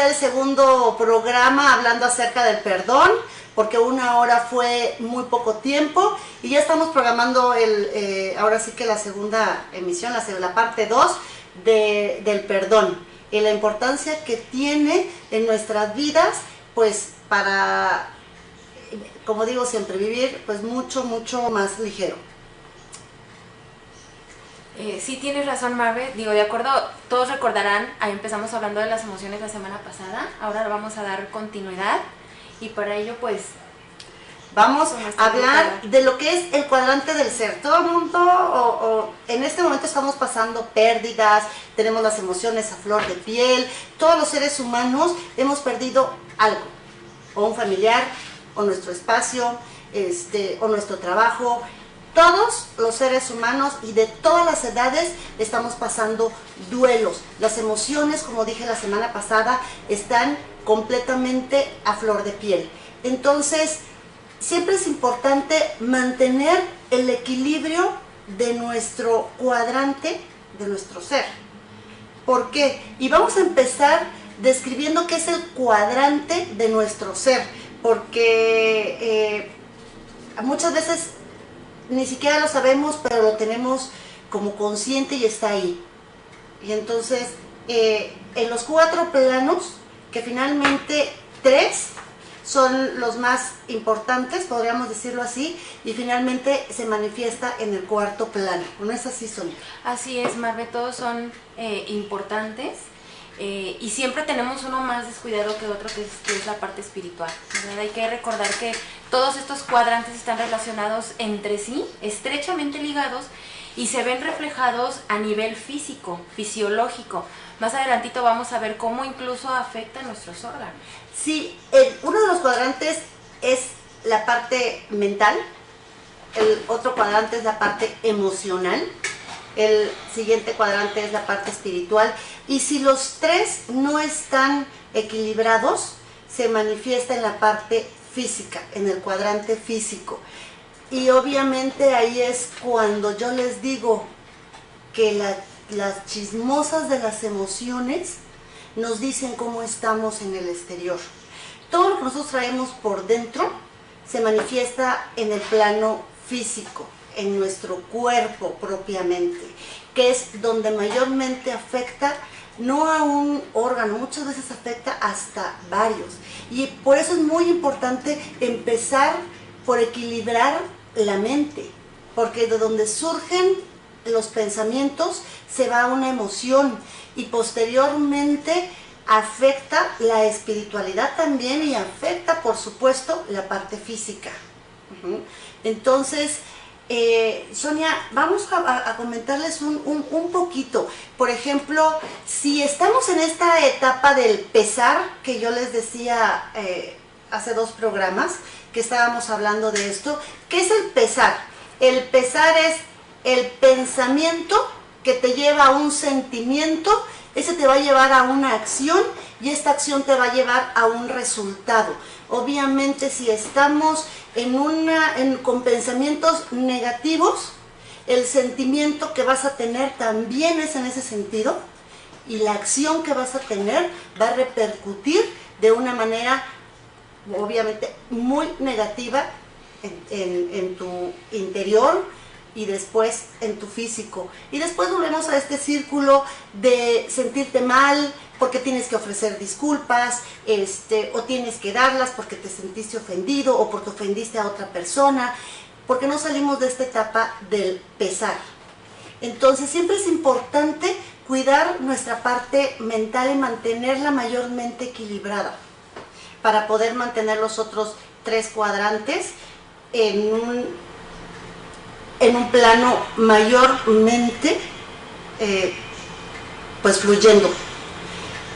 ser el segundo programa hablando acerca del perdón, porque 1 hora fue muy poco tiempo y ya estamos programando ahora sí que la segunda emisión, la parte 2 del perdón y la importancia que tiene en nuestras vidas, pues para, como digo siempre, vivir pues mucho más ligero. Sí, tienes razón, Marve. Digo, de acuerdo, todos recordarán, ahí empezamos hablando de las emociones la semana pasada, ahora vamos a dar continuidad y para ello pues vamos a hablar de lo que es el cuadrante del ser. Todo el mundo, en este momento estamos pasando pérdidas, tenemos las emociones a flor de piel, todos los seres humanos hemos perdido algo, o un familiar, o nuestro espacio, o nuestro trabajo. Todos los seres humanos y de todas las edades estamos pasando duelos. Las emociones, como dije la semana pasada, están completamente a flor de piel. Entonces, siempre es importante mantener el equilibrio de nuestro cuadrante, de nuestro ser. ¿Por qué? Y vamos a empezar describiendo qué es el cuadrante de nuestro ser, porque muchas veces ni siquiera lo sabemos, pero lo tenemos como consciente y está ahí. Y entonces, en los 4 planos, que finalmente 3 son los más importantes, podríamos decirlo así, y finalmente se manifiesta en el 4.º plano. ¿No es así, Sonia? Así es, Marve, todos son importantes. Y siempre tenemos uno más descuidado que otro, que es la parte espiritual, ¿verdad? Hay que recordar que todos estos cuadrantes están relacionados entre sí, estrechamente ligados, y se ven reflejados a nivel físico, fisiológico. Más adelantito vamos a ver cómo incluso afecta a nuestros órganos. Sí, uno de los cuadrantes es la parte mental, el otro cuadrante es la parte emocional, el siguiente cuadrante es la parte espiritual, y si los 3 no están equilibrados, se manifiesta en la parte física, en el cuadrante físico. Y obviamente ahí es cuando yo les digo que las chismosas de las emociones nos dicen cómo estamos en el exterior. Todo lo que nosotros traemos por dentro se manifiesta en el plano físico, en nuestro cuerpo propiamente, que es donde mayormente afecta, no a un órgano, muchas veces afecta hasta varios. Y por eso es muy importante empezar por equilibrar la mente, porque de donde surgen los pensamientos se va una emoción y posteriormente afecta la espiritualidad también y afecta, por supuesto, la parte física. Entonces, Sonia, vamos a comentarles un poquito. Por ejemplo, si estamos en esta etapa del pesar, que yo les decía hace 2 programas, que estábamos hablando de esto, ¿qué es el pesar? El pesar es el pensamiento que te lleva a un sentimiento, ese te va a llevar a una acción y esta acción te va a llevar a un resultado. Obviamente, si estamos con pensamientos negativos, el sentimiento que vas a tener también es en ese sentido y la acción que vas a tener va a repercutir de una manera obviamente muy negativa en tu interior y después en tu físico. Y después volvemos a este círculo de sentirte mal porque tienes que ofrecer disculpas, o tienes que darlas porque te sentiste ofendido o porque ofendiste a otra persona, porque no salimos de esta etapa del pesar. Entonces siempre es importante cuidar nuestra parte mental y mantenerla mayormente equilibrada para poder mantener los otros 3 cuadrantes en un plano mayormente pues fluyendo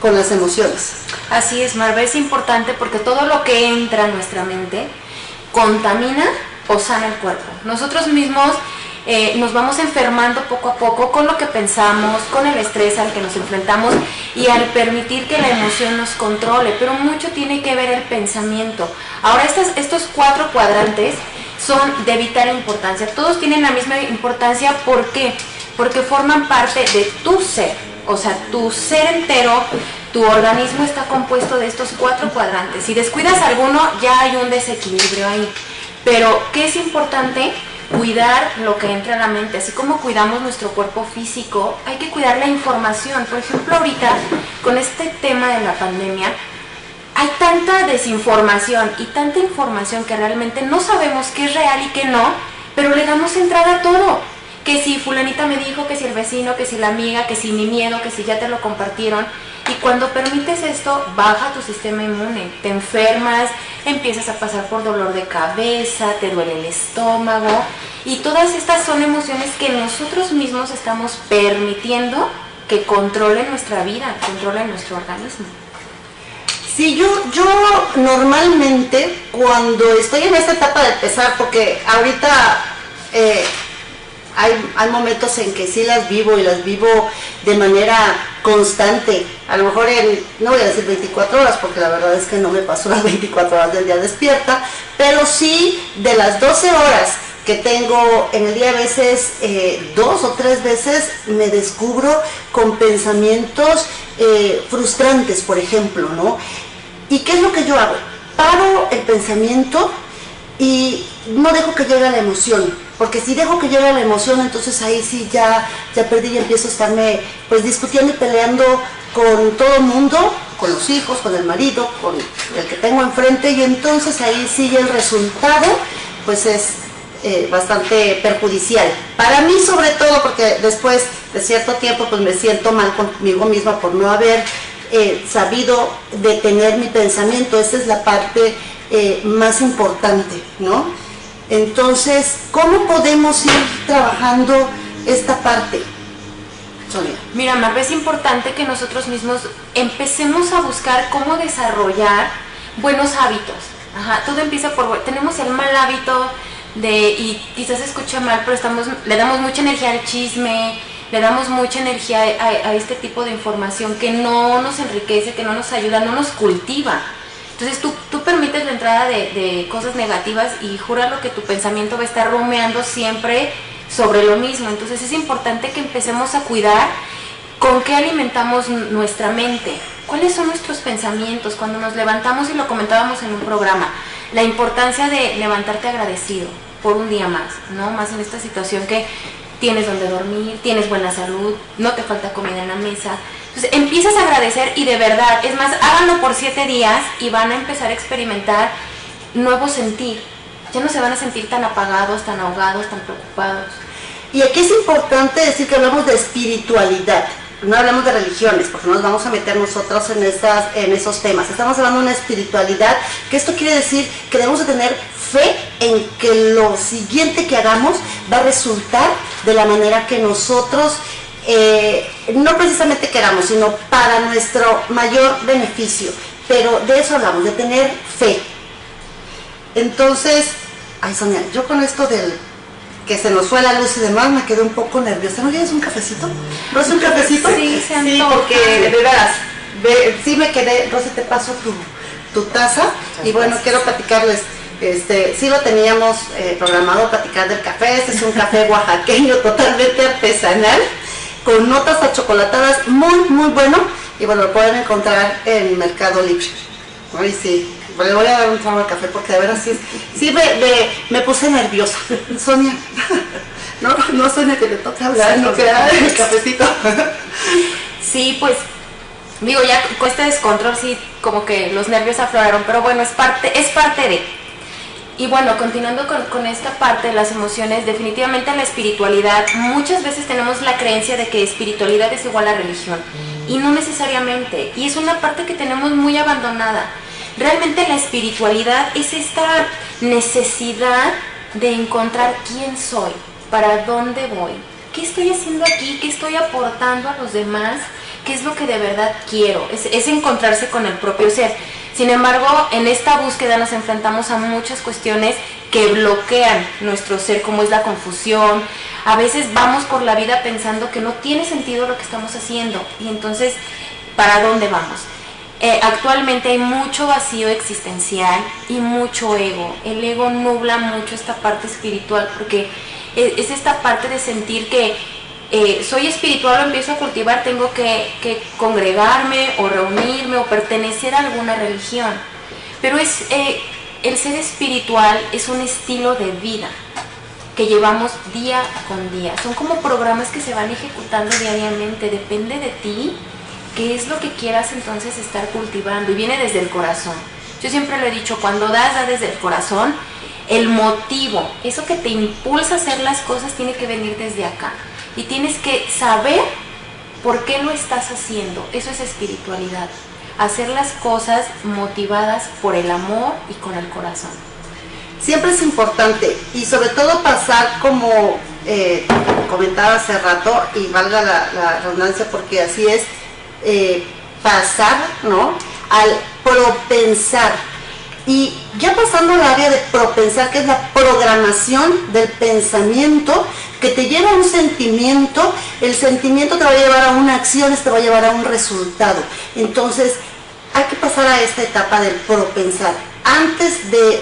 con las emociones. Así es, Marve, es importante porque todo lo que entra a nuestra mente contamina o sana el cuerpo. Nosotros mismos nos vamos enfermando poco a poco con lo que pensamos, con el estrés al que nos enfrentamos y al permitir que la emoción nos controle, pero mucho tiene que ver el pensamiento. Ahora estos 4 cuadrantes son de vital importancia, todos tienen la misma importancia. ¿Por qué? Porque forman parte de tu ser, o sea, tu ser entero, tu organismo está compuesto de estos 4 cuadrantes. Si descuidas alguno, ya hay un desequilibrio ahí. Pero, ¿qué es importante? Cuidar lo que entra a la mente. Así como cuidamos nuestro cuerpo físico, hay que cuidar la información. Por ejemplo, ahorita, con este tema de la pandemia, hay tanta desinformación y tanta información que realmente no sabemos qué es real y qué no, pero le damos entrada a todo. Que si fulanita me dijo, que si el vecino, que si la amiga, que si mi miedo, que si ya te lo compartieron. Y cuando permites esto, baja tu sistema inmune, te enfermas, empiezas a pasar por dolor de cabeza, te duele el estómago. Y todas estas son emociones que nosotros mismos estamos permitiendo que controlen nuestra vida, controlen nuestro organismo. Sí, yo normalmente cuando estoy en esta etapa de pesar, porque ahorita hay momentos en que sí las vivo y las vivo de manera constante, a lo mejor no voy a decir 24 horas porque la verdad es que no me paso las 24 horas del día despierta, pero sí de las 12 horas que tengo en el día, a veces 2 o 3 veces me descubro con pensamientos frustrantes, por ejemplo, ¿no? ¿Y qué es lo que yo hago? Paro el pensamiento y no dejo que llegue la emoción, porque si dejo que llegue la emoción, entonces ahí sí ya perdí y empiezo a estarme pues discutiendo y peleando con todo el mundo, con los hijos, con el marido, con el que tengo enfrente, y entonces ahí sí el resultado pues es bastante perjudicial. Para mí sobre todo, porque después de cierto tiempo pues me siento mal conmigo misma por no haber sabido detener mi pensamiento. Esa es la parte más importante, ¿no? Entonces, ¿cómo podemos ir trabajando esta parte, Sonia? Mira, Marve, es importante que nosotros mismos empecemos a buscar cómo desarrollar buenos hábitos. Ajá, todo empieza por... Tenemos el mal hábito y quizás se escucha mal, pero le damos mucha energía al chisme, le damos mucha energía a este tipo de información que no nos enriquece, que no nos ayuda, no nos cultiva. Entonces tú permites la entrada de cosas negativas y júralo que tu pensamiento va a estar rumiando siempre sobre lo mismo. Entonces es importante que empecemos a cuidar con qué alimentamos nuestra mente, cuáles son nuestros pensamientos cuando nos levantamos, y lo comentábamos en un programa, la importancia de levantarte agradecido por un día más, ¿no? Más en esta situación que tienes donde dormir, tienes buena salud, no te falta comida en la mesa. Entonces empiezas a agradecer, y de verdad, es más, háganlo por 7 días y van a empezar a experimentar nuevo sentir. Ya no se van a sentir tan apagados, tan ahogados, tan preocupados. Y aquí es importante decir que hablamos de espiritualidad, no hablamos de religiones, porque no nos vamos a meter nosotros en esos temas. Estamos hablando de una espiritualidad, que esto quiere decir que debemos de tener fe en que lo siguiente que hagamos va a resultar de la manera que nosotros no precisamente queramos, sino para nuestro mayor beneficio. Pero de eso hablamos, de tener fe. Entonces, ay Sonia, yo con esto del que se nos fue la luz y demás me quedé un poco nerviosa. ¿No quieres un cafecito? ¿Rosy, un cafecito? Sí, se antoja. Sí, porque de veras, sí me quedé. Rosy, te paso tu taza. Y bueno, quiero platicarles. Sí lo teníamos programado platicar del café. Este es un café oaxaqueño totalmente artesanal, con notas achocolatadas, muy muy bueno, y bueno, lo pueden encontrar en Mercado Libre. Ay, sí, le voy a dar un trago al café porque de verdad sí me puse nerviosa. Sonia, no Sonia, que le toca hablar, no queda el cafecito. Sí, pues digo, ya con este descontrol sí, como que los nervios afloraron, pero bueno, es parte de... Y bueno, continuando con esta parte de las emociones, definitivamente la espiritualidad, muchas veces tenemos la creencia de que espiritualidad es igual a religión, y no necesariamente, y es una parte que tenemos muy abandonada. Realmente la espiritualidad es esta necesidad de encontrar quién soy, para dónde voy, qué estoy haciendo aquí, qué estoy aportando a los demás, qué es lo que de verdad quiero, es encontrarse con el propio ser. Sin embargo, en esta búsqueda nos enfrentamos a muchas cuestiones que bloquean nuestro ser, como es la confusión. A veces vamos por la vida pensando que no tiene sentido lo que estamos haciendo, y entonces, ¿para dónde vamos? Actualmente hay mucho vacío existencial y mucho ego. El ego nubla mucho esta parte espiritual, porque es esta parte de sentir que soy espiritual, lo empiezo a cultivar, tengo que congregarme o reunirme o pertenecer a alguna religión. Pero el ser espiritual es un estilo de vida que llevamos día con día. Son como programas que se van ejecutando diariamente. Depende de ti qué es lo que quieras entonces estar cultivando. Y viene desde el corazón. Yo siempre lo he dicho, cuando da desde el corazón. El motivo, eso que te impulsa a hacer las cosas tiene que venir desde acá. Y tienes que saber por qué lo estás haciendo. Eso es espiritualidad. Hacer las cosas motivadas por el amor y con el corazón. Siempre es importante, y sobre todo pasar, como comentaba hace rato, y valga la redundancia porque así es, pasar, ¿no?, al propensar. Y ya pasando al área de propensar, que es la programación del pensamiento, que te lleva a un sentimiento, el sentimiento te va a llevar a una acción, te va a llevar a un resultado. Entonces, hay que pasar a esta etapa del propensar. Antes de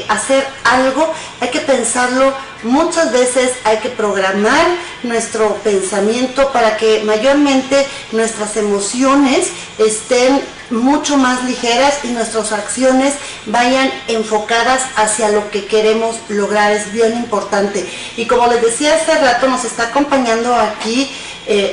hacer algo, hay que pensarlo muchas veces, hay que programar nuestro pensamiento para que mayormente nuestras emociones estén mucho más ligeras y nuestras acciones vayan enfocadas hacia lo que queremos lograr. Es bien importante. Y como les decía hace rato, nos está acompañando aquí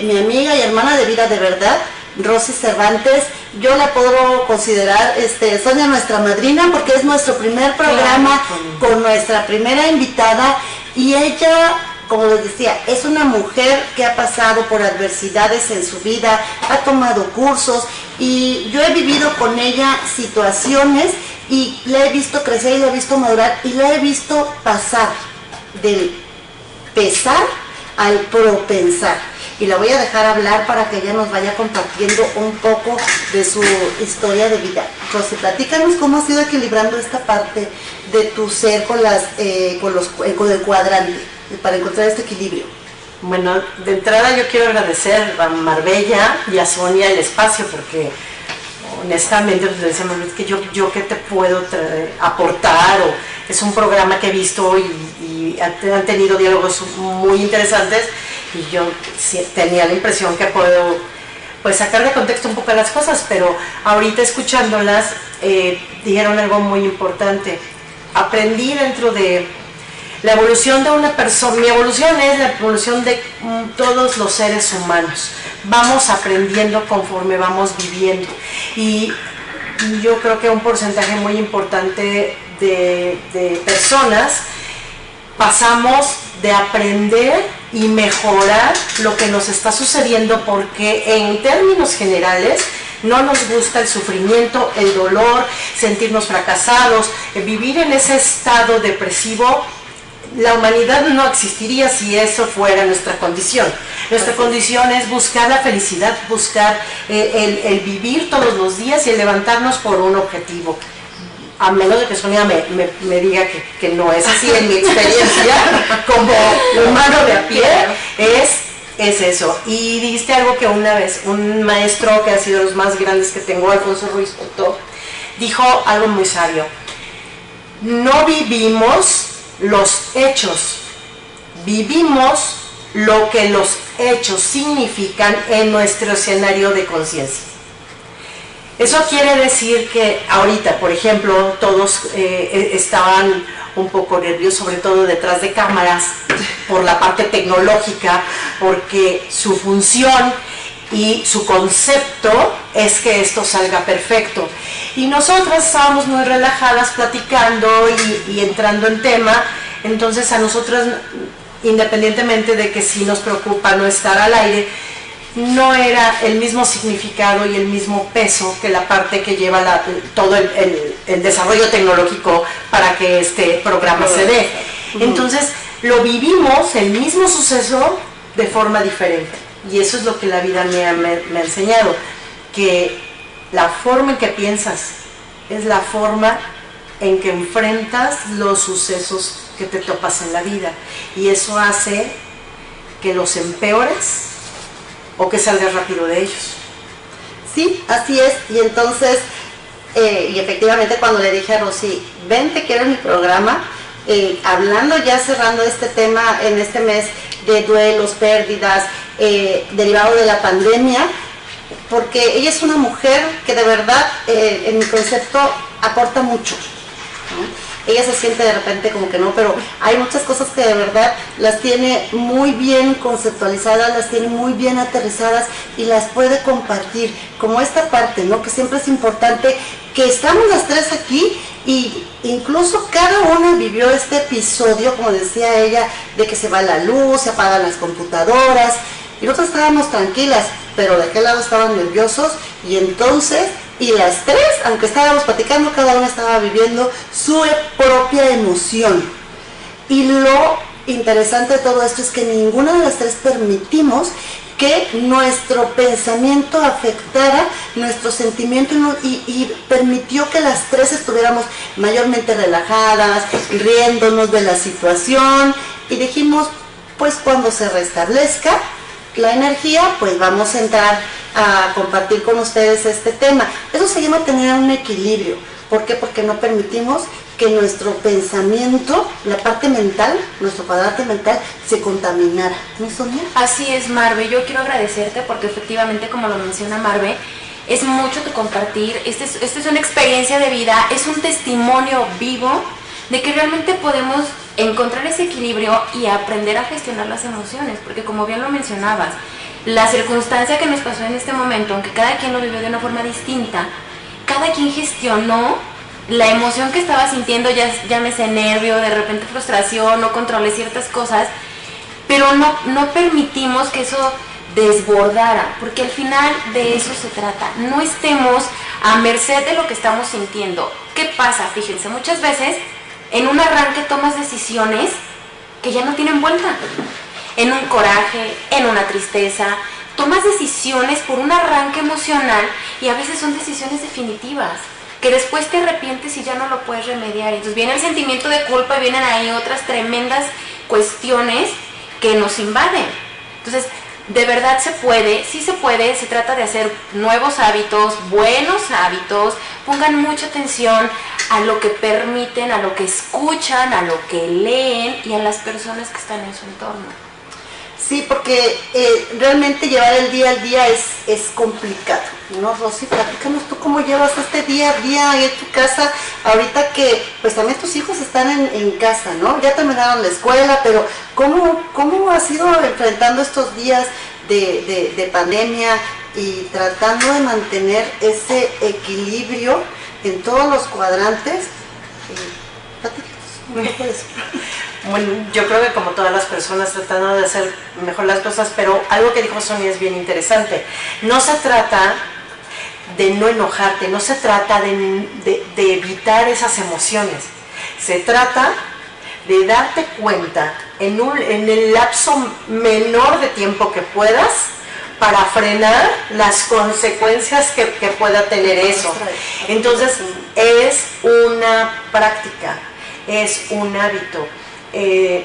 mi amiga y hermana de vida de verdad, Rosy Cervantes. Yo la puedo considerar, Sonia, nuestra madrina, porque es nuestro primer programa con nuestra primera invitada, y ella, como les decía, es una mujer que ha pasado por adversidades en su vida, ha tomado cursos, y yo he vivido con ella situaciones y la he visto crecer y la he visto madurar y la he visto pasar del pesar al propensar. Y la voy a dejar hablar para que ella nos vaya compartiendo un poco de su historia de vida. Rosy, platícanos cómo has ido equilibrando esta parte de tu ser con el cuadrante, para encontrar este equilibrio. Bueno, de entrada yo quiero agradecer a Marbella y a Sonia el espacio, porque honestamente pues, le decíamos que yo qué te puedo aportar, o es un programa que he visto y han tenido diálogos muy interesantes, y yo tenía la impresión que puedo pues sacar de contexto un poco las cosas, pero ahorita escuchándolas dijeron algo muy importante. Aprendí dentro de la evolución de una persona, mi evolución es la evolución de todos los seres humanos. Vamos aprendiendo conforme vamos viviendo, y yo creo que un porcentaje muy importante de personas pasamos de aprender y mejorar lo que nos está sucediendo, porque en términos generales no nos gusta el sufrimiento, el dolor, sentirnos fracasados, vivir en ese estado depresivo. La humanidad no existiría si eso fuera nuestra condición. Nuestra condición es buscar la felicidad, buscar el vivir todos los días y el levantarnos por un objetivo. A menos de que Sonia me diga que no es así, en mi experiencia como humano de a pie, es eso. Y dijiste algo que una vez un maestro que ha sido de los más grandes que tengo, Alfonso Ruiz Cotto, dijo algo muy sabio: no vivimos los hechos, vivimos lo que los hechos significan en nuestro escenario de conciencia. Eso quiere decir que ahorita, por ejemplo, todos estaban un poco nerviosos, sobre todo detrás de cámaras, por la parte tecnológica, porque su función y su concepto es que esto salga perfecto. Y nosotras estábamos muy relajadas platicando y entrando en tema. Entonces a nosotras, independientemente de que sí nos preocupa no estar al aire, no era el mismo significado y el mismo peso que la parte que lleva todo el desarrollo tecnológico para que este programa se dé. Entonces lo vivimos, el mismo suceso, de forma diferente. Y eso es lo que la vida me ha enseñado, que la forma en que piensas es la forma en que enfrentas los sucesos que te topas en la vida. Y eso hace que los empeores o que salgas rápido de ellos. Sí, así es. Y entonces, y efectivamente cuando le dije a Rosy, ven, te quiero en mi programa, hablando ya, cerrando este tema en este mes de duelos, pérdidas, derivado de la pandemia, porque ella es una mujer que de verdad, en mi concepto, aporta mucho, ¿no? Ella se siente de repente como que no, pero hay muchas cosas que de verdad las tiene muy bien conceptualizadas, las tiene muy bien aterrizadas y las puede compartir, como esta parte, ¿no? Que siempre es importante que estamos las tres aquí y incluso cada una vivió este episodio, como decía ella, de que se va la luz, se apagan las computadoras y nosotros estábamos tranquilas, pero de aquel lado estaban nerviosos y entonces... Y las tres, aunque estábamos platicando, cada una estaba viviendo su propia emoción. Y lo interesante de todo esto es que ninguna de las tres permitimos que nuestro pensamiento afectara nuestro sentimiento y permitió que las tres estuviéramos mayormente relajadas, riéndonos de la situación. Y dijimos, pues cuando se restablezca la energía, pues vamos a entrar a compartir con ustedes este tema. Eso se llama tener un equilibrio. ¿Por qué? Porque no permitimos que nuestro pensamiento, la parte mental, nuestro cuadrante mental, se contaminara. ¿No, Sonia? Así es, Marve. Yo quiero agradecerte porque efectivamente, como lo menciona Marve, es mucho tu compartir. Esta es una experiencia de vida, es un testimonio vivo de que realmente podemos encontrar ese equilibrio y aprender a gestionar las emociones, porque como bien lo mencionabas, la circunstancia que nos pasó en este momento, aunque cada quien lo vivió de una forma distinta, cada quien gestionó la emoción que estaba sintiendo, ya llámese nervio, de repente frustración, no controlé ciertas cosas, pero no permitimos que eso desbordara, porque al final de eso se trata. No estemos a merced de lo que estamos sintiendo. ¿Qué pasa? Fíjense, muchas veces en un arranque tomas decisiones que ya no tienen vuelta. En un coraje, en una tristeza, tomas decisiones por un arranque emocional y a veces son decisiones definitivas, que después te arrepientes y ya no lo puedes remediar. Entonces viene el sentimiento de culpa y vienen ahí otras tremendas cuestiones que nos invaden. Entonces, de verdad se puede, sí se puede, se trata de hacer nuevos hábitos, buenos hábitos, pongan mucha atención a lo que permiten, a lo que escuchan, a lo que leen y a las personas que están en su entorno. Sí, porque realmente llevar el día al día es complicado, ¿no, Rosy? Platícanos tú cómo llevas este día a día ahí en tu casa, ahorita que pues también tus hijos están en casa, ¿no? Ya terminaron la escuela, pero ¿cómo has ido enfrentando estos días de pandemia y tratando de mantener ese equilibrio en todos los cuadrantes? Platícanos un poco de eso. Bueno, yo creo que como todas las personas tratando de hacer mejor las cosas, pero algo que dijo Sonia es bien interesante. No se trata de no enojarte, no se trata de evitar esas emociones. Se trata de darte cuenta en el lapso menor de tiempo que puedas para frenar las consecuencias que pueda tener eso. Entonces, es una práctica, es un hábito.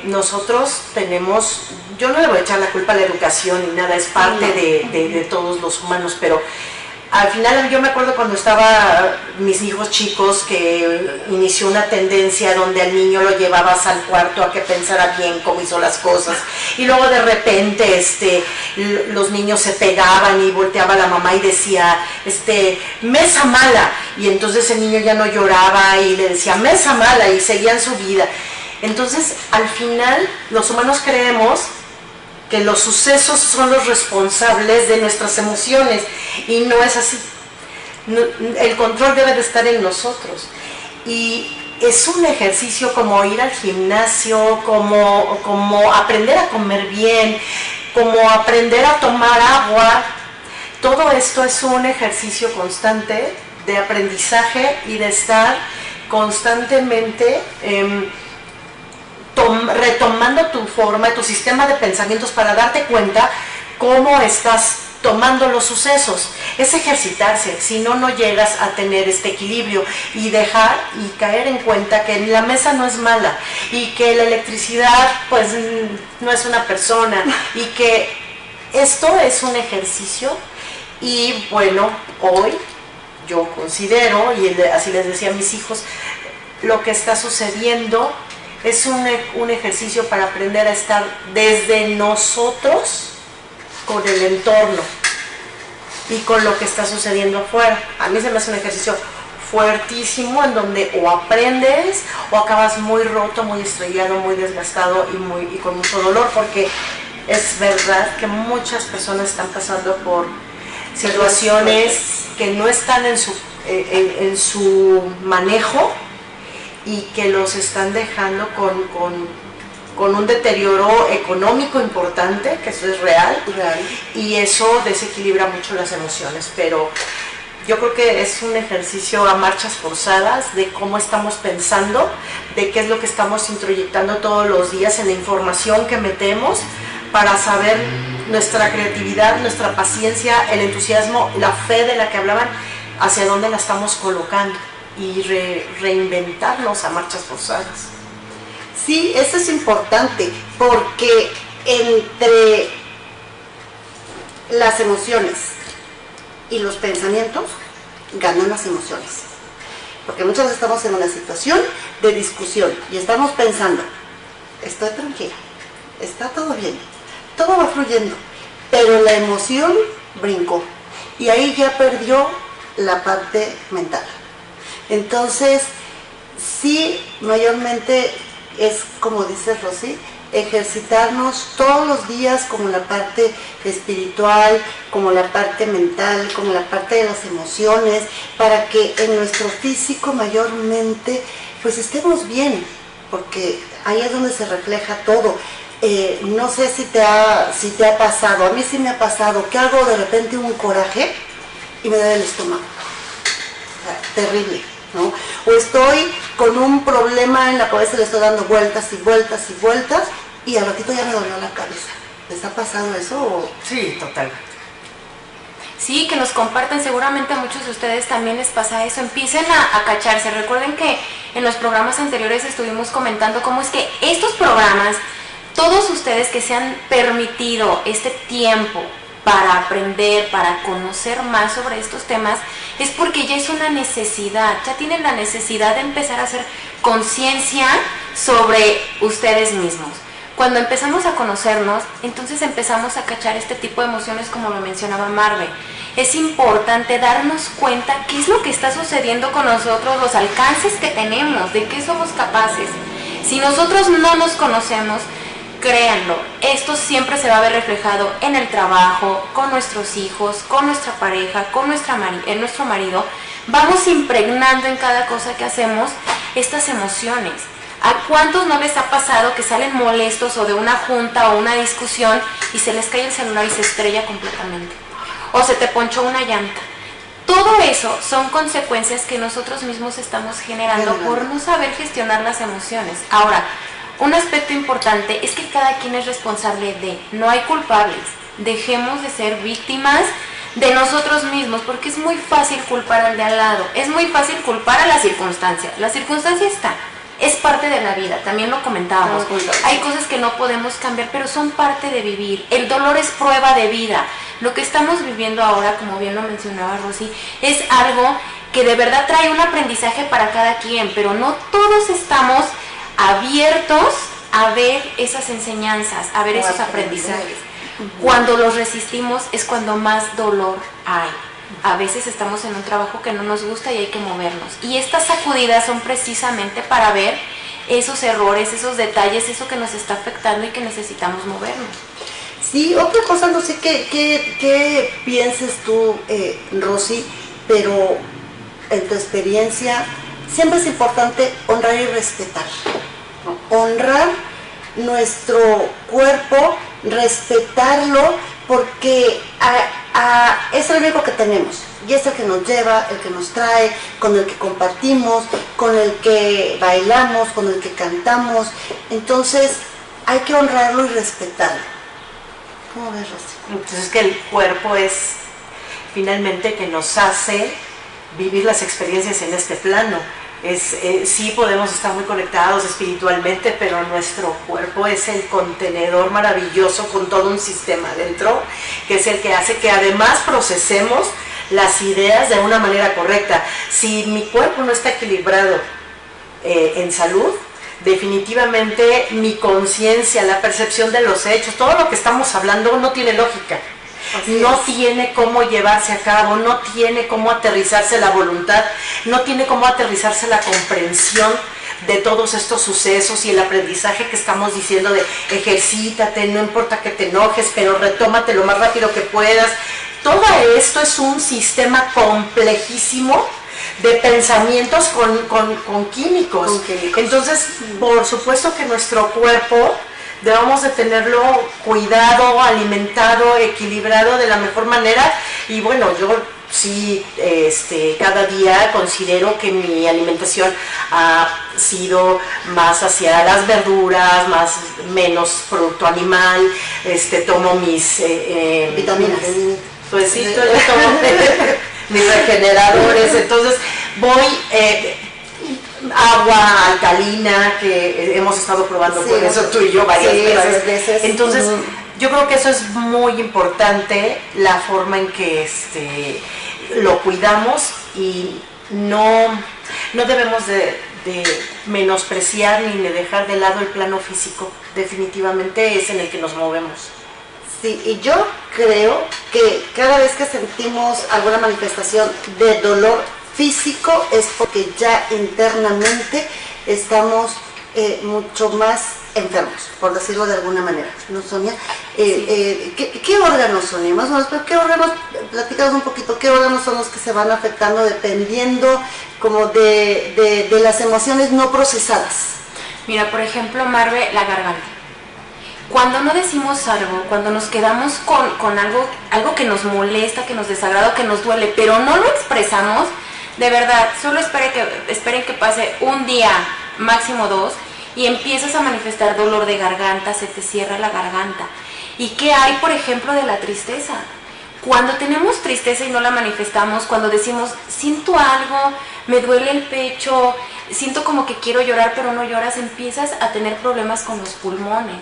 Nosotros tenemos, yo no le voy a echar la culpa a la educación ni nada, es parte de todos los humanos, pero al final yo me acuerdo cuando estaba mis hijos chicos que inició una tendencia donde al niño lo llevabas al cuarto a que pensara bien cómo hizo las cosas y luego de repente los niños se pegaban y volteaba la mamá y decía mesa mala, y entonces el niño ya no lloraba y le decía mesa mala y seguían su vida. Entonces, al final, los humanos creemos que los sucesos son los responsables de nuestras emociones y no es así. El control debe de estar en nosotros. Y es un ejercicio como ir al gimnasio, como aprender a comer bien, como aprender a tomar agua. Todo esto es un ejercicio constante de aprendizaje y de estar constantemente retomando tu forma, tu sistema de pensamientos para darte cuenta cómo estás tomando los sucesos. Es ejercitarse, si no, no llegas a tener este equilibrio y dejar y caer en cuenta que la mesa no es mala y que la electricidad pues no es una persona y que esto es un ejercicio. Y bueno, hoy yo considero, y así les decía a mis hijos, lo que está sucediendo Es un ejercicio para aprender a estar desde nosotros con el entorno y con lo que está sucediendo afuera. A mí se me hace un ejercicio fuertísimo en donde o aprendes o acabas muy roto, muy estrellado, muy desgastado y con mucho dolor, porque es verdad que muchas personas están pasando por situaciones que no están en su manejo y que los están dejando con un deterioro económico importante, que eso es real, y eso desequilibra mucho las emociones. Pero yo creo que es un ejercicio a marchas forzadas de cómo estamos pensando, de qué es lo que estamos introyectando todos los días en la información que metemos, para saber nuestra creatividad, nuestra paciencia, el entusiasmo, la fe de la que hablaban, hacia dónde la estamos colocando, y reinventarnos a marchas forzadas. Sí, eso es importante, porque entre las emociones y los pensamientos ganan las emociones, porque muchas veces estamos en una situación de discusión y estamos pensando, estoy tranquila, está todo bien, todo va fluyendo, pero la emoción brincó y ahí ya perdió la parte mental. Entonces, sí, mayormente es como dice Rosy, ejercitarnos todos los días como la parte espiritual, como la parte mental, como la parte de las emociones, para que en nuestro físico mayormente pues estemos bien, porque ahí es donde se refleja todo. No sé si te ha pasado, a mí sí me ha pasado que hago de repente un coraje y me duele el estómago, o sea, terrible, ¿no? O estoy con un problema en la cabeza, le estoy dando vueltas y vueltas y vueltas y al ratito ya me dolió la cabeza. ¿Les ha pasado eso? Sí, total. Sí, que nos compartan, seguramente a muchos de ustedes también les pasa eso, empiecen a cacharse. Recuerden que en los programas anteriores estuvimos comentando cómo es que estos programas, todos ustedes que se han permitido este tiempo para aprender, para conocer más sobre estos temas, es porque ya es una necesidad, ya tienen la necesidad de empezar a hacer conciencia sobre ustedes mismos. Cuando empezamos a conocernos, entonces empezamos a cachar este tipo de emociones, como lo mencionaba Marve. Es importante darnos cuenta qué es lo que está sucediendo con nosotros, los alcances que tenemos, de qué somos capaces. Si nosotros no nos conocemos, créanlo, esto siempre se va a ver reflejado en el trabajo, con nuestros hijos, con nuestra pareja, con nuestro marido. Vamos impregnando en cada cosa que hacemos estas emociones. ¿A cuántos no les ha pasado que salen molestos o de una junta o una discusión y se les cae el celular y se estrella completamente? O se te ponchó una llanta. Todo eso son consecuencias que nosotros mismos estamos generando por no saber gestionar las emociones. Ahora, un aspecto importante es que cada quien es responsable de, no hay culpables. Dejemos de ser víctimas de nosotros mismos, porque es muy fácil culpar al de al lado, es muy fácil culpar a la circunstancia. La circunstancia está, es parte de la vida, también lo comentábamos. Hay cosas que no podemos cambiar, pero son parte de vivir. El dolor es prueba de vida. Lo que estamos viviendo ahora, como bien lo mencionaba Rosy, es algo que de verdad trae un aprendizaje para cada quien, pero no todos estamos abiertos a ver esas enseñanzas, a ver esos aprendizajes. Cuando los resistimos es cuando más dolor hay. A veces estamos en un trabajo que no nos gusta y hay que movernos. Y estas sacudidas son precisamente para ver esos errores, esos detalles, eso que nos está afectando y que necesitamos movernos. Sí, otra cosa, no sé qué pienses tú, Rosy, pero en tu experiencia siempre es importante honrar y respetar, ¿no? Honrar nuestro cuerpo, respetarlo, porque es el único que tenemos y es el que nos lleva, el que nos trae, con el que compartimos, con el que bailamos, con el que cantamos. Entonces hay que honrarlo y respetarlo. ¿Cómo ves, Rosy? Entonces que el cuerpo es finalmente que nos hace vivir las experiencias en este plano. Sí podemos estar muy conectados espiritualmente, pero nuestro cuerpo es el contenedor maravilloso con todo un sistema dentro, que es el que hace que además procesemos las ideas de una manera correcta. Si mi cuerpo no está equilibrado en salud, definitivamente mi conciencia, la percepción de los hechos, todo lo que estamos hablando no tiene lógica. No tiene cómo llevarse a cabo, no tiene cómo aterrizarse la voluntad, no tiene cómo aterrizarse la comprensión de todos estos sucesos y el aprendizaje que estamos diciendo de ejercítate, no importa que te enojes, pero retómate lo más rápido que puedas. Todo esto es un sistema complejísimo de pensamientos con químicos. Entonces, por supuesto que nuestro cuerpo debemos de tenerlo cuidado, alimentado, equilibrado de la mejor manera. Y bueno, yo sí, cada día considero que mi alimentación ha sido más hacia las verduras, menos producto animal, tomo mis vitaminas. Pues sí, yo tomo mis regeneradores, entonces voy... agua alcalina que hemos estado probando, sí, por eso tú y yo varias veces. Entonces, yo creo que eso es muy importante, la forma en que lo cuidamos, y no debemos de menospreciar ni de dejar de lado el plano físico. Definitivamente es en el que nos movemos. Sí, y yo creo que cada vez que sentimos alguna manifestación de dolor físico es porque ya internamente estamos mucho más enfermos, por decirlo de alguna manera, ¿no, Sonia? Sí. ¿Qué órganos, Sonia? Más o menos, ¿qué órganos? Platícanos un poquito, ¿qué órganos son los que se van afectando dependiendo como de las emociones no procesadas? Mira, por ejemplo, Marve, la garganta. Cuando no decimos algo, cuando nos quedamos con algo que nos molesta, que nos desagrada, que nos duele, pero no lo expresamos, de verdad, solo esperen que pase un día, máximo 2, y empiezas a manifestar dolor de garganta, se te cierra la garganta. ¿Y qué hay, por ejemplo, de la tristeza? Cuando tenemos tristeza y no la manifestamos, cuando decimos, siento algo, me duele el pecho, siento como que quiero llorar, pero no lloras, empiezas a tener problemas con los pulmones.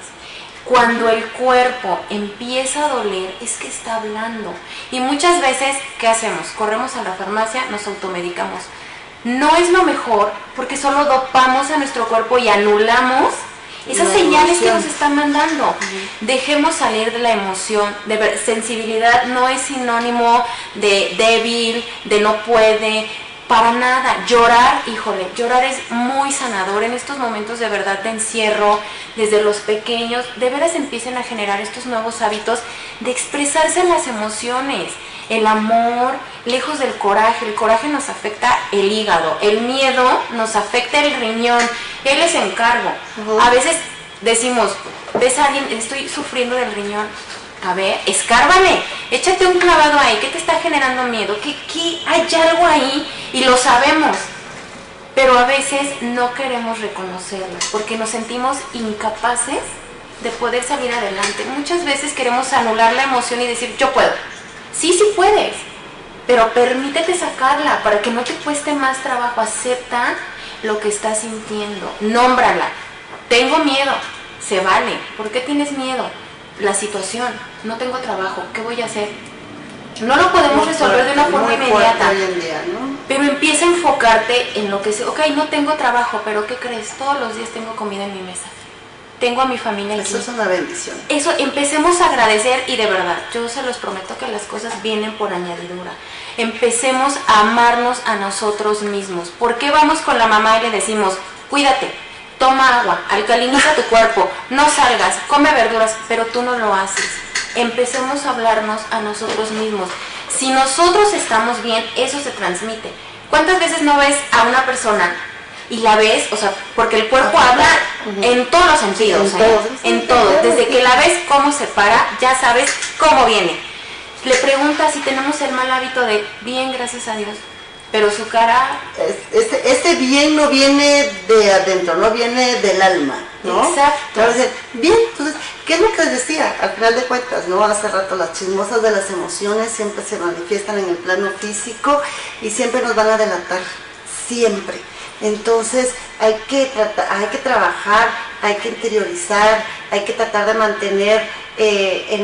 Cuando el cuerpo empieza a doler, es que está hablando. Y muchas veces, ¿qué hacemos? Corremos a la farmacia, nos automedicamos. No es lo mejor, porque solo dopamos a nuestro cuerpo y anulamos esas señales que nos están mandando. Dejemos salir de la emoción. Sensibilidad no es sinónimo de débil, de no puede. Para nada. Llorar, híjole, llorar es muy sanador en estos momentos de verdad de encierro, desde los pequeños, de veras empiecen a generar estos nuevos hábitos de expresarse en las emociones, el amor, lejos del coraje. El coraje nos afecta el hígado, el miedo nos afecta el riñón, él les encargo. A veces decimos, ves a alguien, estoy sufriendo del riñón. A ver, escárbale, échate un clavado ahí, ¿qué te está generando miedo? ¿Qué hay algo ahí? Y lo sabemos, pero a veces no queremos reconocerlo, porque nos sentimos incapaces de poder salir adelante. Muchas veces queremos anular la emoción y decir, yo puedo. Sí, sí puedes, pero permítete sacarla para que no te cueste más trabajo. Acepta lo que estás sintiendo, nómbrala. Tengo miedo, se vale. ¿Por qué tienes miedo? La situación, no tengo trabajo, ¿qué voy a hacer? No lo podemos resolver de una forma inmediata, pero empieza a enfocarte en lo que es, ok, no tengo trabajo, pero ¿qué crees? Todos los días tengo comida en mi mesa, tengo a mi familia aquí. Eso es una bendición. Eso, empecemos a agradecer, y de verdad, yo se los prometo que las cosas vienen por añadidura. Empecemos a amarnos a nosotros mismos. ¿Por qué vamos con la mamá y le decimos, cuídate? Toma agua, alcaliniza tu cuerpo, no salgas, come verduras, pero tú no lo haces. Empecemos a hablarnos a nosotros mismos. Si nosotros estamos bien, eso se transmite. ¿Cuántas veces no ves a una persona y la ves? O sea, porque el cuerpo habla en todos los sentidos, en todo. Desde que la ves cómo se para, ya sabes cómo viene. Le preguntas si tenemos el mal hábito de, bien, gracias a Dios. Pero su cara... Este bien no viene de adentro, no viene del alma, ¿no? Exacto. Entonces, bien, entonces, ¿qué es lo que les decía? Al final de cuentas, ¿no? Hace rato, las chismosas de las emociones siempre se manifiestan en el plano físico y siempre nos van a delatar, siempre. Entonces, hay que trabajar, hay que interiorizar, hay que tratar de mantener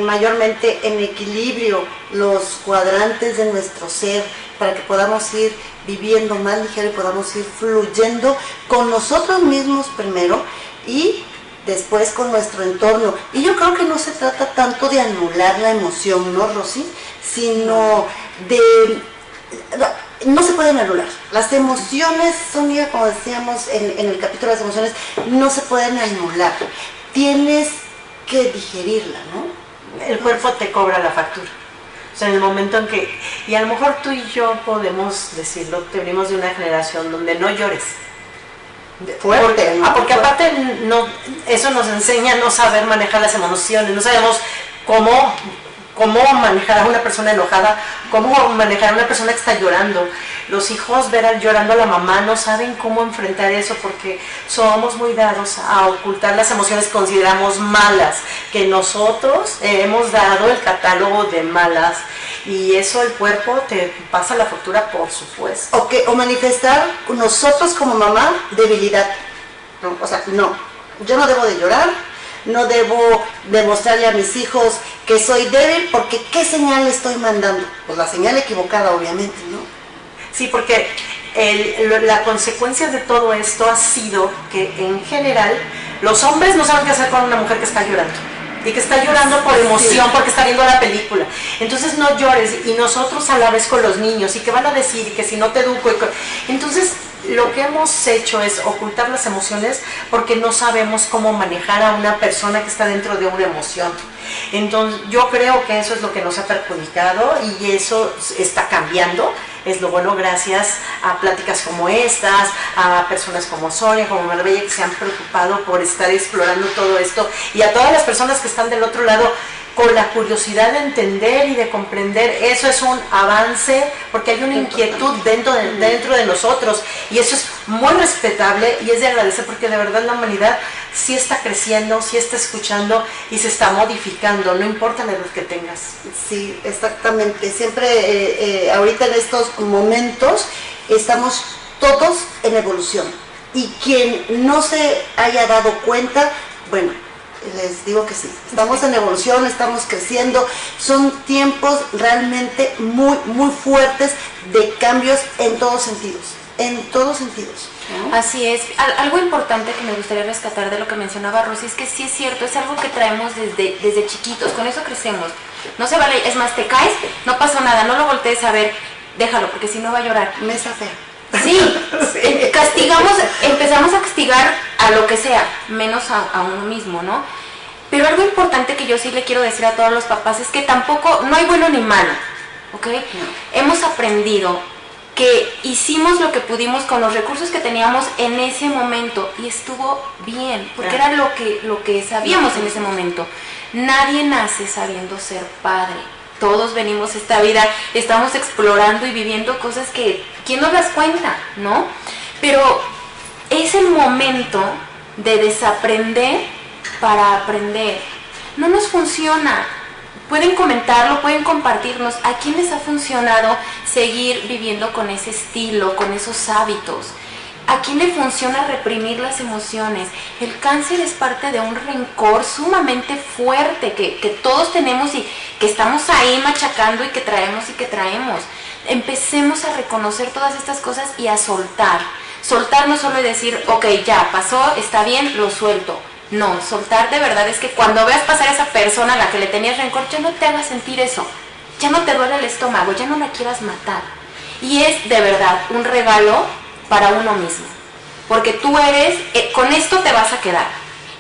mayormente en equilibrio los cuadrantes de nuestro ser, para que podamos ir viviendo más ligero y podamos ir fluyendo con nosotros mismos primero y después con nuestro entorno. Y yo creo que no se trata tanto de anular la emoción, ¿no, Rosy? Sino de... No se pueden anular. Las emociones, Sonia, como decíamos en el capítulo de las emociones, no se pueden anular. Tienes que digerirla, ¿no? El cuerpo te cobra la factura. O sea, en el momento en que... Y a lo mejor tú y yo podemos decirlo, que venimos de una generación donde no llores. Fuerte, ¿no? Porque aparte no, eso nos enseña a no saber manejar las emociones, no sabemos cómo manejar a una persona enojada, cómo manejar a una persona que está llorando. Los hijos ver llorando a la mamá no saben cómo enfrentar eso porque somos muy dados a ocultar las emociones que consideramos malas, que nosotros hemos dado el catálogo de malas y eso el cuerpo te pasa la factura, por supuesto. O manifestar nosotros como mamá debilidad. ¿No? O sea, no, yo no debo de llorar, no debo demostrarle a mis hijos que soy débil, porque ¿qué señal le estoy mandando? Pues la señal equivocada, obviamente, ¿no? Sí, porque la consecuencia de todo esto ha sido que en general los hombres no saben qué hacer con una mujer que está llorando. Y que está llorando por emoción, porque está viendo la película. Entonces no llores, y nosotros a la vez con los niños, y qué van a decir, y que si no te educo. Entonces lo que hemos hecho es ocultar las emociones porque no sabemos cómo manejar a una persona que está dentro de una emoción. Entonces yo creo que eso es lo que nos ha perjudicado y eso está cambiando. Es lo bueno gracias a pláticas como estas, a personas como Sonia, como Marbella, que se han preocupado por estar explorando todo esto, y a todas las personas que están del otro lado con la curiosidad de entender y de comprender. Eso es un avance porque hay una inquietud dentro de nosotros y eso es muy respetable y es de agradecer porque de verdad la humanidad sí está creciendo, sí está escuchando y se está modificando, no importa la edad que tengas. Sí, exactamente. Siempre ahorita en estos momentos estamos todos en evolución y quien no se haya dado cuenta, bueno, les digo que sí, estamos en evolución, estamos creciendo, son tiempos realmente muy, muy fuertes de cambios en todos sentidos, ¿no? Así es. Algo importante que me gustaría rescatar de lo que mencionaba Rosy es que sí es cierto, es algo que traemos desde chiquitos, con eso crecemos. No se vale, es más, te caes, no pasó nada, no lo voltees a ver, déjalo, porque si no va a llorar. Mesa fea. Sí, sí. Empezamos a castigar a lo que sea, menos a uno mismo, ¿no? Pero algo importante que yo sí le quiero decir a todos los papás es que tampoco, no hay bueno ni malo, ¿ok? No. Hemos aprendido que hicimos lo que pudimos con los recursos que teníamos en ese momento y estuvo bien, porque era lo que sabíamos en ese momento. Nadie nace sabiendo ser padre. Todos venimos a esta vida, estamos explorando y viviendo cosas que ¿quién nos las cuenta, no? Pero es el momento de desaprender para aprender. No nos funciona. Pueden comentarlo, pueden compartirnos a quién les ha funcionado seguir viviendo con ese estilo, con esos hábitos. ¿A quién le funciona reprimir las emociones? El cáncer es parte de un rencor sumamente fuerte que todos tenemos y que estamos ahí machacando y que traemos. Empecemos a reconocer todas estas cosas y a soltar. Soltar no solo es decir, ok, ya pasó, está bien, lo suelto. No, soltar de verdad es que cuando veas pasar a esa persona a la que le tenías rencor, ya no te hagas sentir eso. Ya no te duele el estómago, ya no la quieras matar. Y es de verdad un regalo para uno mismo, porque tú eres, con esto te vas a quedar,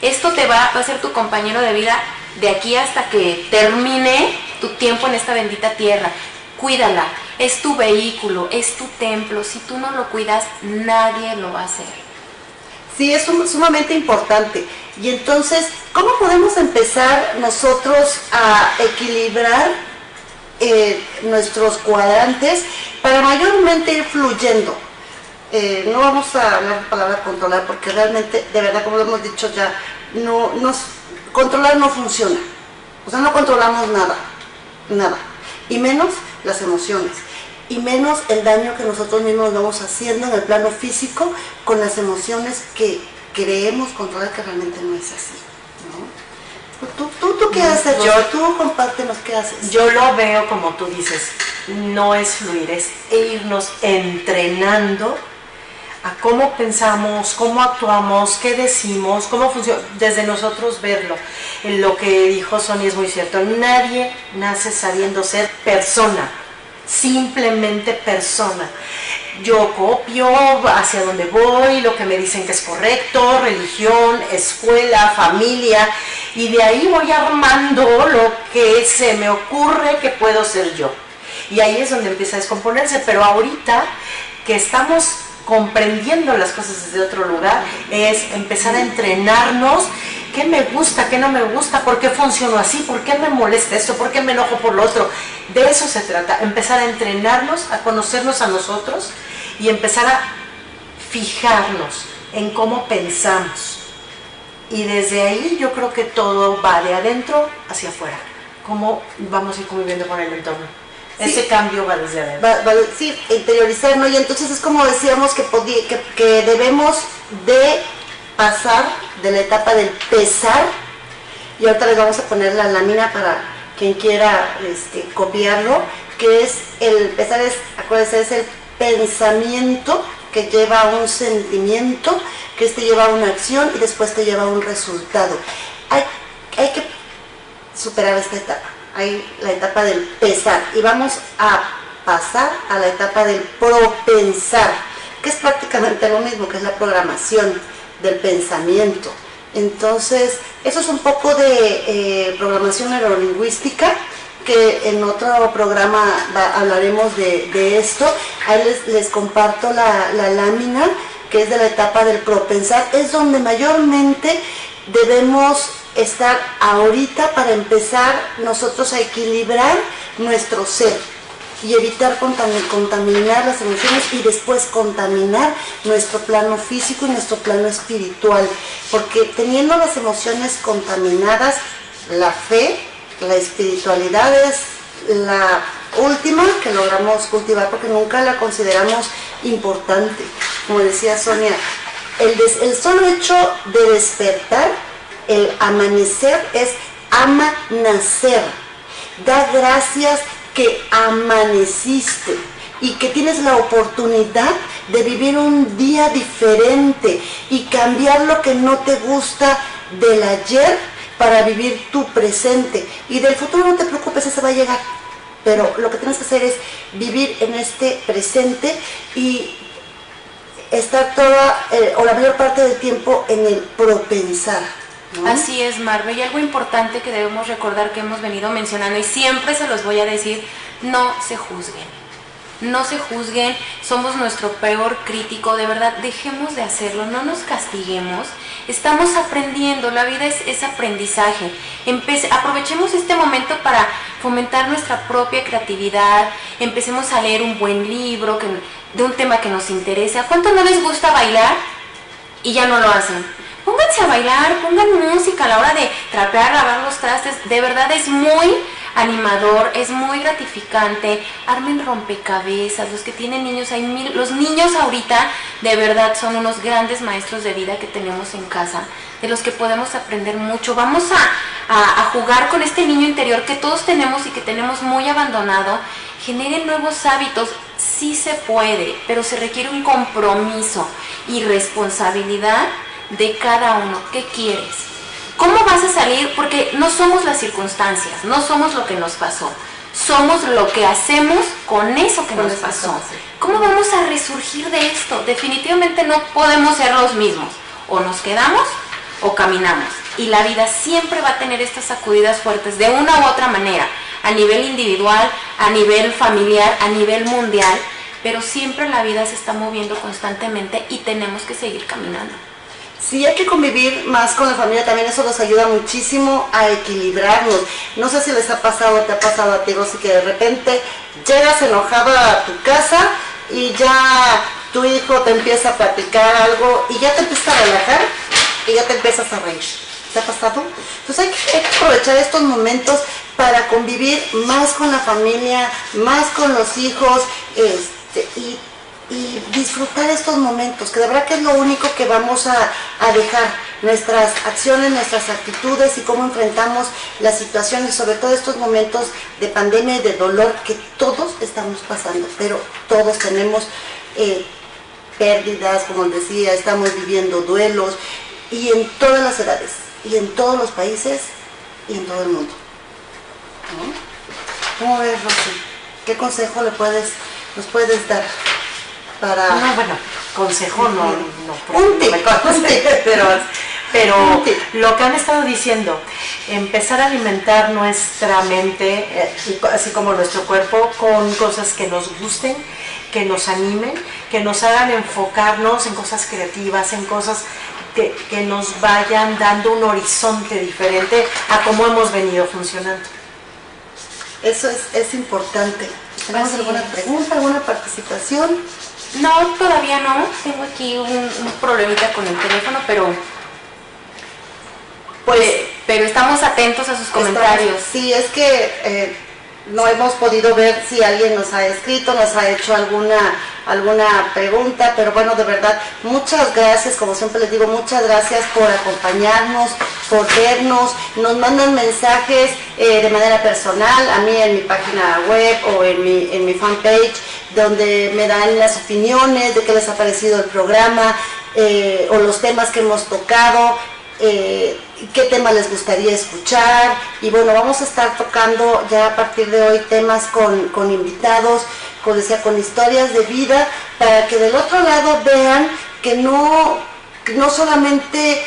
esto va a ser tu compañero de vida de aquí hasta que termine tu tiempo en esta bendita tierra. Cuídala, es tu vehículo, es tu templo, si tú no lo cuidas, nadie lo va a hacer. Sí, es sumamente importante. Y entonces, ¿cómo podemos empezar nosotros a equilibrar nuestros cuadrantes para mayormente ir fluyendo? No vamos a hablar de palabra controlar porque realmente, de verdad, como lo hemos dicho ya, controlar no funciona. O sea, no controlamos nada. Y menos las emociones. Y menos el daño que nosotros mismos vamos haciendo en el plano físico con las emociones que creemos controlar, que realmente no es así, ¿no? ¿Tú qué haces, Rosa? Tú compártenos qué haces. Yo lo veo como tú dices, no es fluir, es irnos entrenando a cómo pensamos, cómo actuamos, qué decimos, cómo funciona, desde nosotros verlo. Lo que dijo Sonia es muy cierto, nadie nace sabiendo ser persona, simplemente persona. Yo copio hacia donde voy, lo que me dicen que es correcto, religión, escuela, familia, y de ahí voy armando lo que se me ocurre que puedo ser yo. Y ahí es donde empieza a descomponerse, pero ahorita que estamos comprendiendo las cosas desde otro lugar, es empezar a entrenarnos. ¿Qué me gusta? ¿Qué no me gusta? ¿Por qué funciono así? ¿Por qué me molesta esto? ¿Por qué me enojo por lo otro? De eso se trata, empezar a entrenarnos, a conocernos a nosotros y empezar a fijarnos en cómo pensamos. Y desde ahí yo creo que todo va de adentro hacia afuera. Cómo vamos a ir conviviendo con el entorno. Sí. Ese cambio va desde adentro. Sí, interiorizar, ¿no? Y entonces es como decíamos que debemos de pasar de la etapa del pesar, y ahorita les vamos a poner la lámina para quien quiera copiarlo, que es el pesar, acuérdense, es el pensamiento que lleva a un sentimiento, que lleva a una acción y después te lleva a un resultado. Hay que superar esta etapa, hay la etapa del pesar, y vamos a pasar a la etapa del propensar, que es prácticamente lo mismo, que es la programación del pensamiento. Entonces, eso es un poco de programación neurolingüística, que en otro programa hablaremos de esto. Ahí les comparto la lámina, que es de la etapa del propensar, es donde mayormente debemos estar ahorita para empezar nosotros a equilibrar nuestro ser y evitar contaminar las emociones y después contaminar nuestro plano físico y nuestro plano espiritual, porque teniendo las emociones contaminadas, la fe, la espiritualidad es la última que logramos cultivar, porque nunca la consideramos importante. Como decía Sonia, el solo hecho de despertar, el amanecer, es nacer. Da gracias que amaneciste y que tienes la oportunidad de vivir un día diferente y cambiar lo que no te gusta del ayer para vivir tu presente. Y del futuro no te preocupes, ese va a llegar, pero lo que tienes que hacer es vivir en este presente y estar toda o la mayor parte del tiempo en el propensar, ¿no? Así es, Marve, y algo importante que debemos recordar, que hemos venido mencionando y siempre se los voy a decir: no se juzguen. No se juzguen, somos nuestro peor crítico, de verdad, dejemos de hacerlo, no nos castiguemos, estamos aprendiendo, la vida es aprendizaje. Aprovechemos este momento para fomentar nuestra propia creatividad, empecemos a leer un buen libro de un tema que nos interese. ¿A cuánto no les gusta bailar y ya no lo hacen? Pónganse a bailar, pongan música a la hora de trapear, lavar los trastes, de verdad es muy animador, es muy gratificante. Armen rompecabezas, los que tienen niños, los niños ahorita de verdad son unos grandes maestros de vida que tenemos en casa, de los que podemos aprender mucho. Vamos a jugar con este niño interior que todos tenemos y que tenemos muy abandonado. Generen nuevos hábitos, sí se puede, pero se requiere un compromiso y responsabilidad de cada uno. ¿Qué quieres? ¿Cómo vas a salir? Porque no somos las circunstancias, no somos lo que nos pasó, somos lo que hacemos con eso que nos pasó. ¿Cómo vamos a resurgir de esto? Definitivamente no podemos ser los mismos, o nos quedamos o caminamos, y la vida siempre va a tener estas sacudidas fuertes de una u otra manera, a nivel individual, a nivel familiar, a nivel mundial, pero siempre la vida se está moviendo constantemente y tenemos que seguir caminando. Sí, hay que convivir más con la familia, también eso nos ayuda muchísimo a equilibrarnos. No sé si les ha pasado, te ha pasado a ti, Rosy, que de repente llegas enojada a tu casa y ya tu hijo te empieza a platicar algo y ya te empieza a relajar y ya te empiezas a reír. ¿Te ha pasado? Entonces hay que aprovechar estos momentos para convivir más con la familia, más con los hijos, y disfrutar estos momentos, que de verdad que es lo único que vamos a dejar. nuestras acciones, nuestras actitudes y cómo enfrentamos las situaciones, sobre todo estos momentos de pandemia y de dolor que todos estamos pasando, pero todos tenemos pérdidas, como decía, estamos viviendo duelos, y en todas las edades, y en todos los países, y en todo el mundo, ¿no? ¿Cómo ves, Rosy? ¿Qué consejo nos puedes dar para...? No, bueno, consejo no un tip, pero lo que han estado diciendo, empezar a alimentar nuestra mente, así como nuestro cuerpo, con cosas que nos gusten, que nos animen, que nos hagan enfocarnos en cosas creativas, en cosas que nos vayan dando un horizonte diferente a cómo hemos venido funcionando. Eso es importante. ¿Tenemos alguna pregunta, alguna participación? No, todavía no. Tengo aquí un problemita con el teléfono, pero estamos atentos a sus comentarios. Sí, es que no hemos podido ver si alguien nos ha escrito, nos ha hecho alguna pregunta, pero bueno, de verdad, muchas gracias, como siempre les digo, muchas gracias por acompañarnos, por vernos, nos mandan mensajes de manera personal, a mí en mi página web o en mi fanpage, donde me dan las opiniones de qué les ha parecido el programa, o los temas que hemos tocado, qué tema les gustaría escuchar, y bueno, vamos a estar tocando ya a partir de hoy temas con invitados, como decía, con historias de vida, para que del otro lado vean que no solamente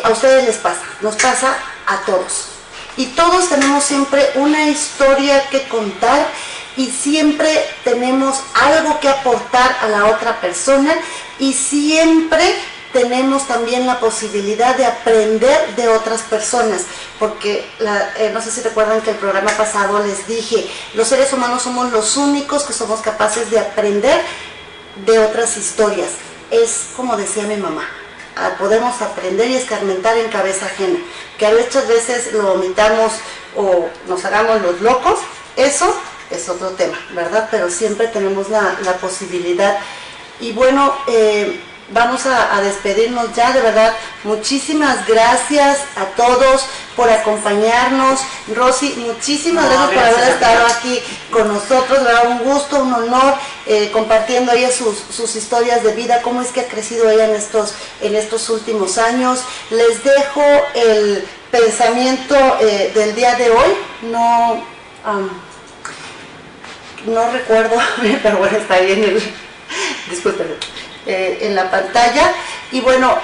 a ustedes les pasa, nos pasa a todos, y todos tenemos siempre una historia que contar, y siempre tenemos algo que aportar a la otra persona, y siempre tenemos también la posibilidad de aprender de otras personas, porque no sé si recuerdan que el programa pasado les dije, los seres humanos somos los únicos que somos capaces de aprender de otras historias. Es como decía mi mamá, podemos aprender y escarmentar en cabeza ajena, que a muchas veces lo omitamos o nos hagamos los locos, eso es otro tema, ¿verdad? Pero siempre tenemos la posibilidad. Y bueno, vamos a despedirnos ya, de verdad, muchísimas gracias a todos por acompañarnos. Rosy, muchísimas gracias por haber estado aquí con nosotros, de verdad, un gusto, un honor, compartiendo ella sus historias de vida, cómo es que ha crecido ella en estos últimos años. Les dejo el pensamiento del día de hoy, no recuerdo, pero bueno, está bien, discúlpenme. En la pantalla, y bueno,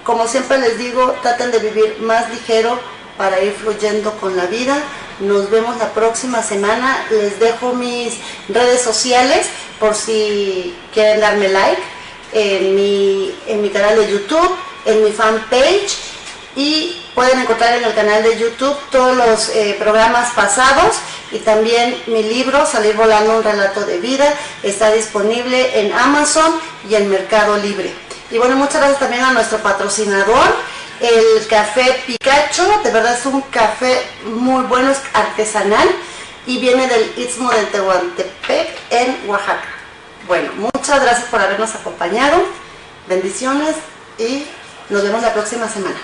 como siempre les digo, traten de vivir más ligero para ir fluyendo con la vida. Nos vemos la próxima semana. Les dejo mis redes sociales por si quieren darme like en mi canal de YouTube, en mi fanpage, y pueden encontrar en el canal de YouTube todos los programas pasados, y también mi libro Salir Volando, un relato de vida, está disponible en Amazon y en Mercado Libre. Y bueno, muchas gracias también a nuestro patrocinador, el Café Picacho. De verdad es un café muy bueno, es artesanal y viene del Istmo de Tehuantepec en Oaxaca. Bueno, muchas gracias por habernos acompañado, bendiciones y nos vemos la próxima semana.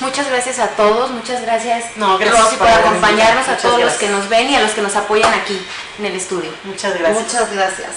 Muchas gracias a todos, muchas gracias, gracias Rosy, por acompañarnos, a todos gracias. Los que nos ven y a los que nos apoyan aquí en el estudio. Muchas gracias. Muchas gracias.